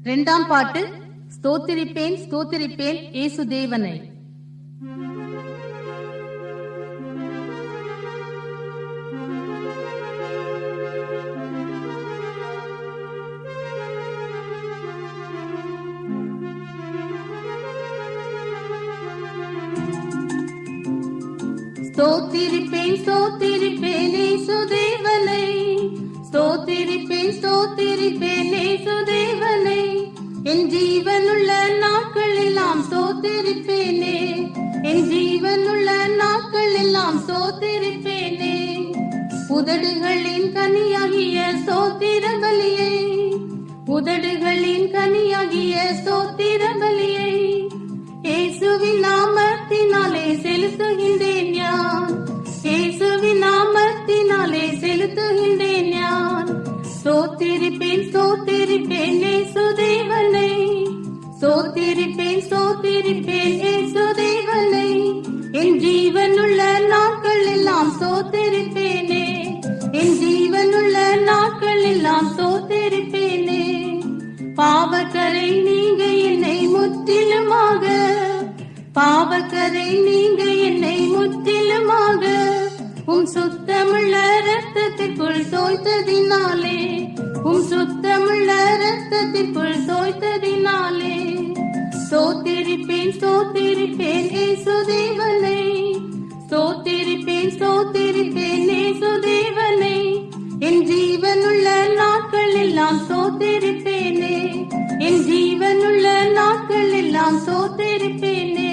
இரண்டாம் பாட்டு. ஸ்தோத்திரிப்பேன் ஸ்தோத்திரிப்பேன் இயேசு தேவனை. ஸ்தோத்திரிப்பேன் ஸ்தோத்திரிப்பேன் இயேசு தேவனை, ஸ்தோத்திரிப்பேன் ஸ்தோத்திரிப்பேன் இயேசு தேவனை. என் ஜீவனுள்ள நாட்கள் எல்லாம் ஸ்தோத்திரிப்பேனே, என் ஜீவனுள்ள நாட்கள் எல்லாம் ஸ்தோத்திரிப்பேனே. உதடுகளின் கனியாகிய ஸ்தோத்திர பலியை, உதடுகளின் கனியாகிய ஸ்தோத்திர பலியை இயேசுவின் நாமத்தினாலே செலுத்துகின்றேன் யான், இயேசுவின் நாமத்தினாலே செலுத்துகின்றேன் யான். ஸ்தோத்திரிப்பேன் ஸ்தோத்திரிப்பேன் இயேசு தேவனை, ஸ்தோத்திரிப்பேன் ஸ்தோத்திரிப்பேன் இயேசு தேவனை. என் ஜீவனுள்ள நாட்கள் எல்லாம் ஸ்தோத்திரிப்பேனே, என் ஜீவனுள்ள நாட்கள் எல்லாம் ஸ்தோத்திரிப்பேனே. பாவக்கரை நீங்க என்னை முற்றிலுமாக, பாவக்கரை நீங்க என்னை முற்றிலுமாக சுத்தமுள்ள ரத்தத்திற்குள் தோய்த்ததினாலே, சுத்தமுள்ள ரத்தத்திற்குள் தோய்த்ததினாலே. ஸ்தோத்திரிப்பேன் ஸ்தோத்திரிப்பேன் இயேசு தேவனை, ஸ்தோத்திரிப்பேன் ஸ்தோத்திரிப்பேன் இயேசு தேவனை. என் ஜீவனுள்ள நாட்கள் எல்லாம் ஸ்தோத்திரிப்பேனே, என் ஜீவனுள்ள நாட்கள் எல்லாம் ஸ்தோத்திரிப்பேனே.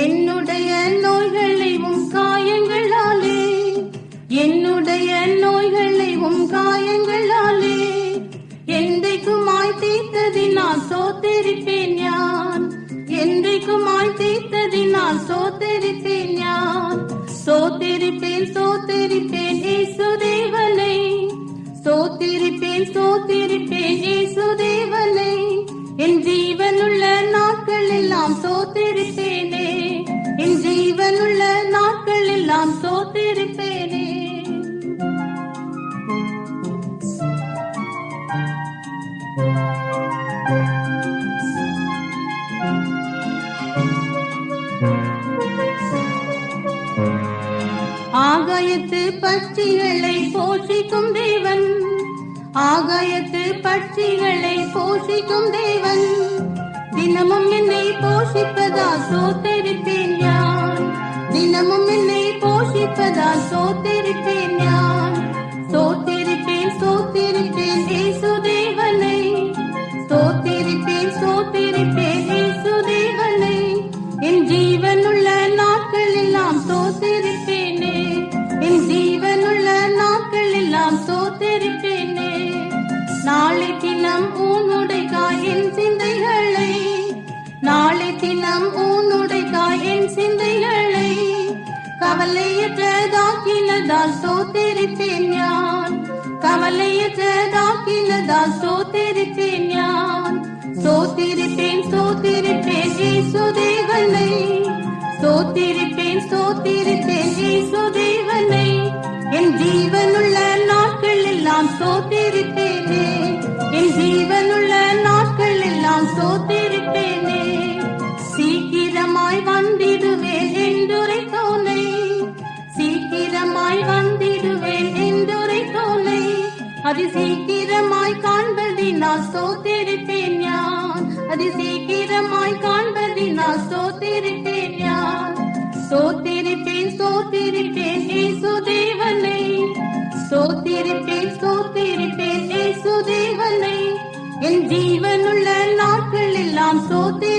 என்னுடைய நோய்களை காயங்களாலே, என்னுடைய நோய்களை காயங்களாலே என்றைக்குமாய் தீர்த்ததினால் ஸ்தோத்திரிப்பேன் யான், என்றைக்குமாய் தீர்த்ததினால் ஸ்தோத்திரிப்பேன் யான். ஸ்தோத்திரிப்பேன் ஸ்தோத்திரிப்பேன் இயேசு தேவனை, ஸ்தோத்திரிப்பேன் ஸ்தோத்திரிப்பேன் இயேசு தேவனை. என் ஜீவனுள்ள நாட்கள் எல்லாம் ஸ்தோத்திரிப்பேனே, என் ஜீவனுள்ள நாட்கள் எல்லாம் ஸ்தோத்திரிப்பேனே. ஆகாயத்து பட்சிகளை போஷிக்கும் தேவன், ஆகாயத்து பட்சிகளை போஷிக்கும் தேவன். தினமும் என்னை போஷிப்பதால் ஸ்தோத்திரிப்பேன் யான், தினமும் என்னை போஷிப்பதால் ஸ்தோத்திரிப்பேன் யான். ஸ்தோத்திரிப்பேன் ஸ்தோத்திரிப்பேன் இயேசு தேவனை, ஸ்தோத்திரிப்பேன் ஸ்தோத்திரிப்பேன் இயேசு தேவனை. என் ஜீவனுள்ள நாட்கள் எல்லாம் ஸ்தோத்திரிப்பேனே, என் ஜீவனுள்ள நாட்கள் எல்லாம் ஸ்தோத்திரிப்பேனே. நாளை தினம் உன்னுடைக்காய் என் சிந்தைகளை, நாளை தினம் உன்னுடைக்காய் என் சிந்தைகளை கவலையற்றதாக்கினதால் ஸ்தோத்திரிப்பேன் யான், கவலையற்றதாக்கினதால் ஸ்தோத்திரிப்பேன் யான். ஸ்தோத்திரிப்பேன் ஸ்தோத்திரிப்பேன் இயேசு தேவனை, ஸ்தோத்திரிப்பேன் ஸ்தோத்திரிப்பேன் இயேசு தேவனை. என் ஜீவனுள்ள நாட்கள் எல்லாம் ஸ்தோத்திரிப்பேனே, என் ஜீவனுள்ள நாட்கள் எல்லாம் ஸ்தோத்திரிப்பேனே. சீக்கிரமாய் வந்திடுவேன் என்றுரைத்தோனை, சீக்கிரமாய் வந்திடுவேன் என்றுரைத்தோனை. அதி சீக்கிரமாய் காண்பதினால் ஸ்தோத்திரிப்பேன் யான், அதி சீக்கிரமாய் காண்பதினால் ஸ்தோத்திரிப்பேன் யான். ஸ்தோத்திரிப்பேன் ஸ்தோத்திரிப்பேன் இயேசு தேவனை, ஸ்தோத்திரிப்பேன் ஸ்தோத்திரிப்பேன் இயேசு தேவனை. என் ஜீவனுள்ள நாட்கள் எல்லாம் ஸ்தோத்திரிப்பேன்.